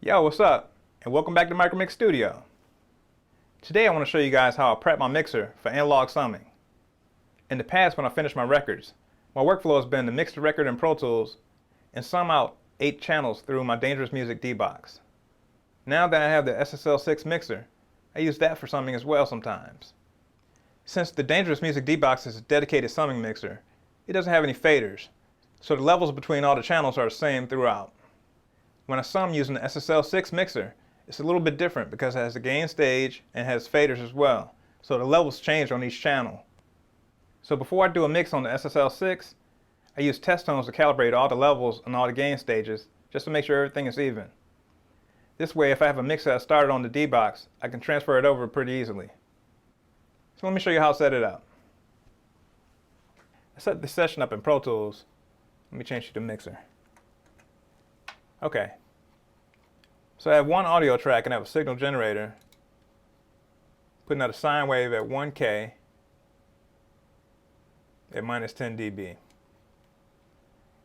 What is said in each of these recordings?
Yo, what's up? And welcome back to Micromix Studio. Today I want to show you guys how I prep my mixer for analog summing. In the past, when I finish my records, my workflow has been to mix the record in Pro Tools and sum out 8 channels through my Dangerous Music D-Box. Now that I have the SSL SiX mixer, I use that for summing as well sometimes. Since the Dangerous Music D-Box is a dedicated summing mixer, it doesn't have any faders, so the levels between all the channels are the same throughout. When I sum using the SSL SiX mixer, it's a little bit different because it has a gain stage and has faders as well, so the levels change on each channel. So before I do a mix on the SSL SiX, I use test tones to calibrate all the levels and all the gain stages just to make sure everything is even. This way, if I have a mix that I started on the D-Box, I can transfer it over pretty easily. So let me show you how to set it up. I set the session up in Pro Tools. Let me change to the mixer. Okay. So I have one audio track and I have a signal generator putting out a sine wave at 1K at minus 10 dB.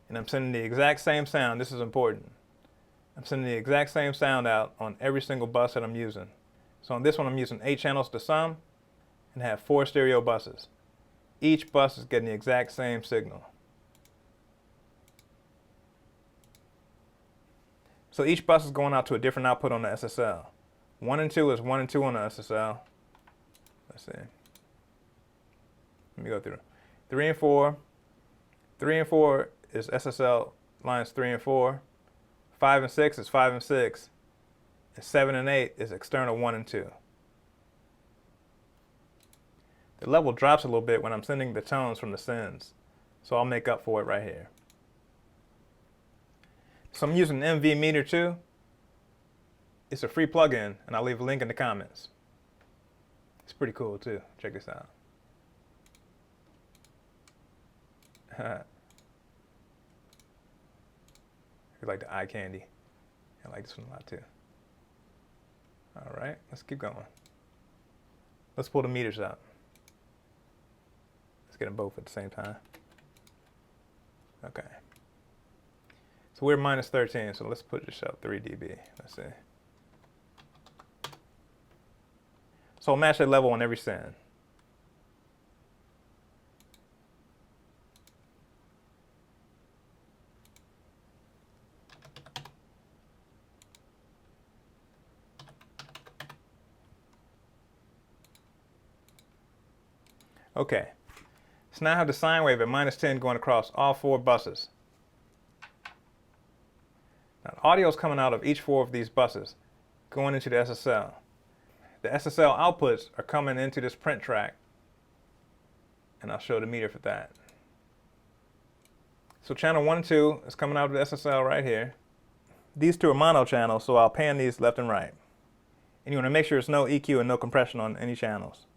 And I'm sending the exact same sound. This is important. I'm sending the exact same sound out on every single bus that I'm using. So on this one I'm using 8 channels to sum and have 4 stereo buses. Each bus is getting the exact same signal. So each bus is going out to a different output on the SSL. 1 and 2 is 1 and 2 on the SSL. Let's see. Let me go through. 3 and 4. 3 and 4 is SSL lines 3 and 4. 5 and 6 is 5 and 6. And 7 and 8 is external 1 and 2. The level drops a little bit when I'm sending the tones from the sends. So I'll make up for it right here. So I'm using MV Meter 2. It's a free plugin, and I'll leave a link in the comments. It's pretty cool too. Check this out. You like the eye candy. I like this one a lot too. All right, let's keep going. Let's pull the meters out. Let's get them both at the same time. Okay. So we're minus 13, so let's put this up 3 dB. Let's see. So I'll match that level on every send. Okay. So now I have the sine wave at minus 10 going across all 4 buses. Now, the audio is coming out of each 4 of these buses, going into the SSL. The SSL outputs are coming into this print track, and I'll show the meter for that. So channel 1 and 2 is coming out of the SSL right here. These 2 are mono channels, so I'll pan these left and right. And you want to make sure there's no EQ and no compression on any channels.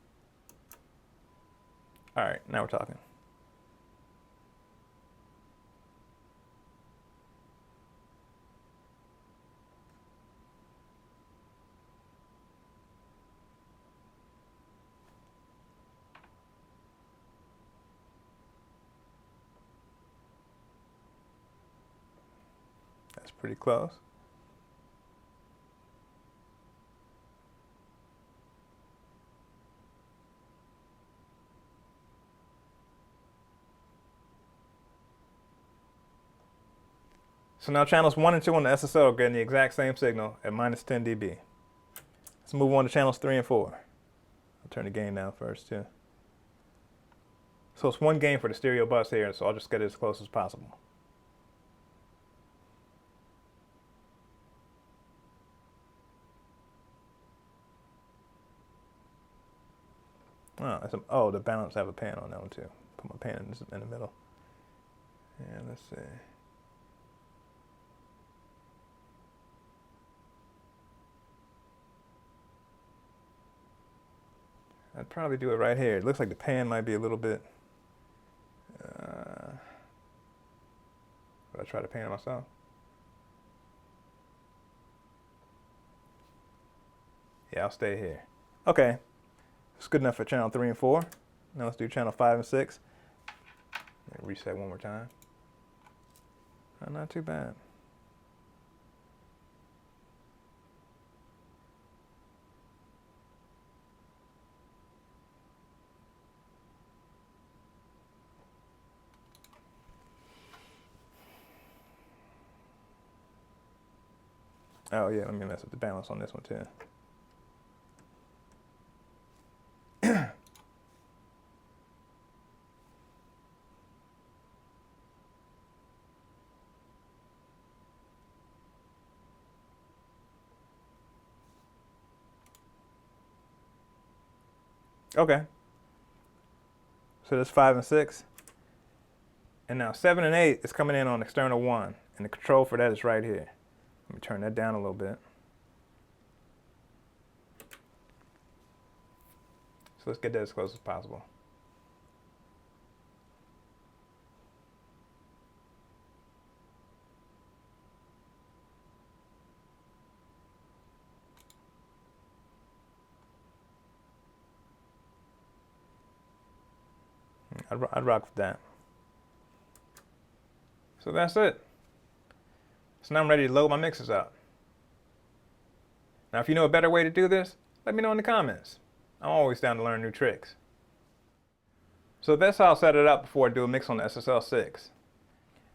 All right, now we're talking. That's pretty close. So now channels 1 and 2 on the SSL are getting the exact same signal at minus 10 dB. Let's move on to channels 3 and 4. I'll turn the gain down first too. So it's 1 gain for the stereo bus here, so I'll just get it as close as possible. Oh, the balance have a pan on that one too. Put my pan in the middle. And let's see. I'd probably do it right here. It looks like the pan might be a little bit. Would I try to pan it myself? Yeah, I'll stay here. Okay. It's good enough for channel 3 and 4. Now let's do channel 5 and 6. Reset one more time. Not too bad. Oh yeah, let me mess up the balance on this one too. Okay. So that's 5 and 6. And now 7 and 8 is coming in on external 1. And the control for that is right here. Let me turn that down a little bit. So let's get that as close as possible. I'd rock with that. So that's it. So now I'm ready to load my mixers out. Now if you know a better way to do this, let me know in the comments. I'm always down to learn new tricks. So that's how I'll set it up before I do a mix on the SSL SiX.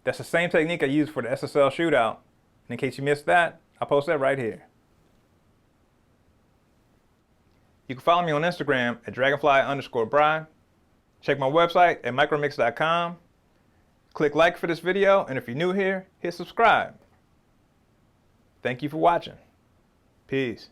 That's the same technique I used for the SSL shootout. And in case you missed that, I'll post that right here. You can follow me on Instagram at dragonfly_bry. Check my website at micromix.com. Click like for this video, and if you're new here, hit subscribe. Thank you for watching. Peace.